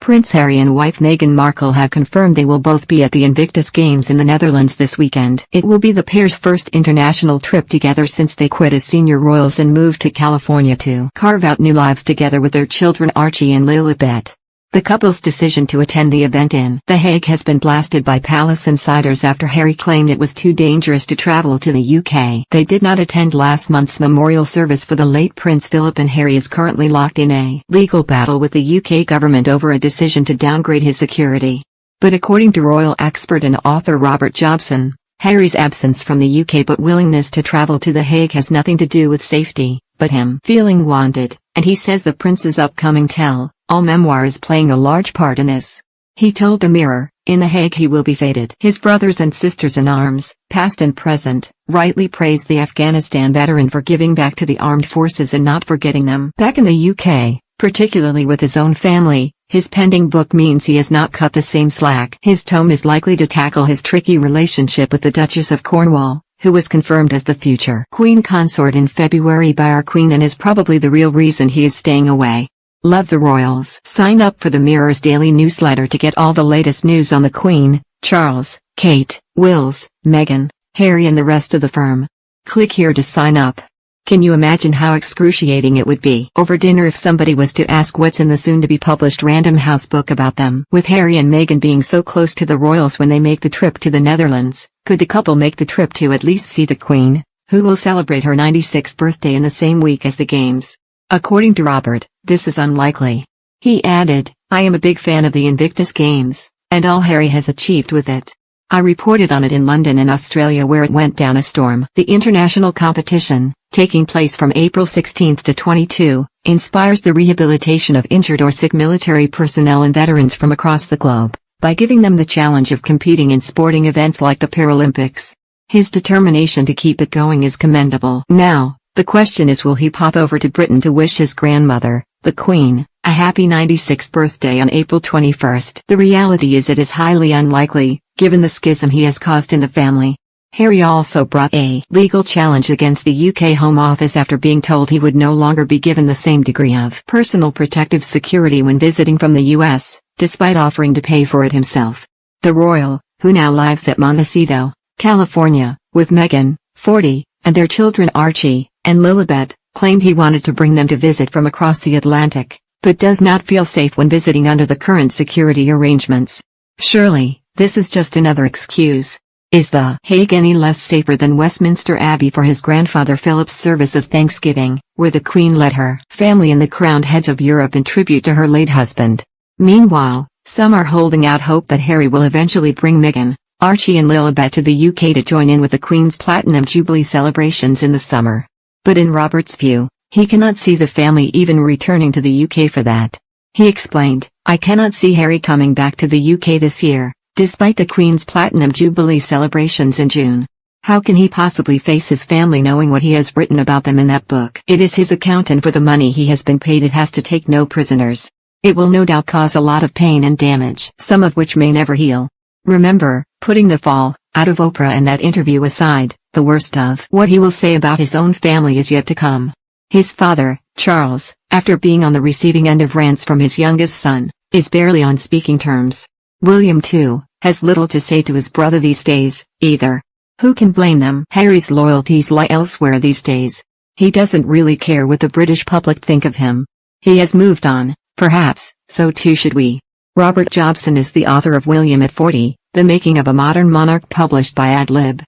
Prince Harry and wife Meghan Markle have confirmed they will both be at the Invictus Games in the Netherlands this weekend. It will be the pair's first international trip together since they quit as senior royals and moved to California to carve out new lives together with their children Archie and Lilibet. The couple's decision to attend the event in The Hague has been blasted by palace insiders after Harry claimed it was too dangerous to travel to the UK. They did not attend last month's memorial service for the late Prince Philip, and Harry is currently locked in a legal battle with the UK government over a decision to downgrade his security. But according to royal expert and author Robert Jobson, Harry's absence from the UK but willingness to travel to The Hague has nothing to do with safety, but him feeling wanted, and he says the prince's upcoming tell-all memoir is playing a large part in this. He told the Mirror, in The Hague he will be feted. His brothers and sisters in arms, past and present, rightly praised the Afghanistan veteran for giving back to the armed forces and not forgetting them. Back in the UK, particularly with his own family, his pending book means he has not cut the same slack. His tome is likely to tackle his tricky relationship with the Duchess of Cornwall, who was confirmed as the future Queen Consort in February by our Queen and is probably the real reason he is staying away. Love the royals. Sign up for the Mirror's daily newsletter to get all the latest news on the Queen, Charles, Kate, Wills, Meghan, Harry and the rest of the firm. Click here to sign up. Can you imagine how excruciating it would be over dinner if somebody was to ask what's in the soon-to-be-published Random House book about them? With Harry and Meghan being so close to the royals when they make the trip to the Netherlands, could the couple make the trip to at least see the Queen, who will celebrate her 96th birthday in the same week as the Games? According to Robert, this is unlikely. He added, "I am a big fan of the Invictus Games, and all Harry has achieved with it. I reported on it in London and Australia where it went down a storm." The international competition, taking place from April 16 to 22, inspires the rehabilitation of injured or sick military personnel and veterans from across the globe, by giving them the challenge of competing in sporting events like the Paralympics. His determination to keep it going is commendable. Now, the question is, will he pop over to Britain to wish his grandmother, the Queen, a happy 96th birthday on April 21? The reality is it is highly unlikely, given the schism he has caused in the family. Harry also brought a legal challenge against the UK Home Office after being told he would no longer be given the same degree of personal protective security when visiting from the US, despite offering to pay for it himself. The royal, who now lives at Montecito, California, with Meghan, 40, and their children Archie and Lilibet, claimed he wanted to bring them to visit from across the Atlantic, but does not feel safe when visiting under the current security arrangements. Surely, this is just another excuse. Is The Hague any less safer than Westminster Abbey for his grandfather Philip's service of Thanksgiving, where the Queen led her family and the crowned heads of Europe in tribute to her late husband? Meanwhile, some are holding out hope that Harry will eventually bring Meghan, Archie and Lilibet to the UK to join in with the Queen's Platinum Jubilee celebrations in the summer. But in Robert's view, he cannot see the family even returning to the UK for that. He explained, "I cannot see Harry coming back to the UK this year, despite the Queen's Platinum Jubilee celebrations in June. How can he possibly face his family knowing what he has written about them in that book? It is his account, and for the money he has been paid it has to take no prisoners. It will no doubt cause a lot of pain and damage, some of which may never heal." Remember, putting the fall out of Oprah and that interview aside, the worst of what he will say about his own family is yet to come. His father, Charles, after being on the receiving end of rants from his youngest son, is barely on speaking terms. William, too, has little to say to his brother these days, either. Who can blame them? Harry's loyalties lie elsewhere these days. He doesn't really care what the British public think of him. He has moved on, perhaps, so too should we. Robert Jobson is the author of William at 40, The Making of a Modern Monarch, published by Adlib.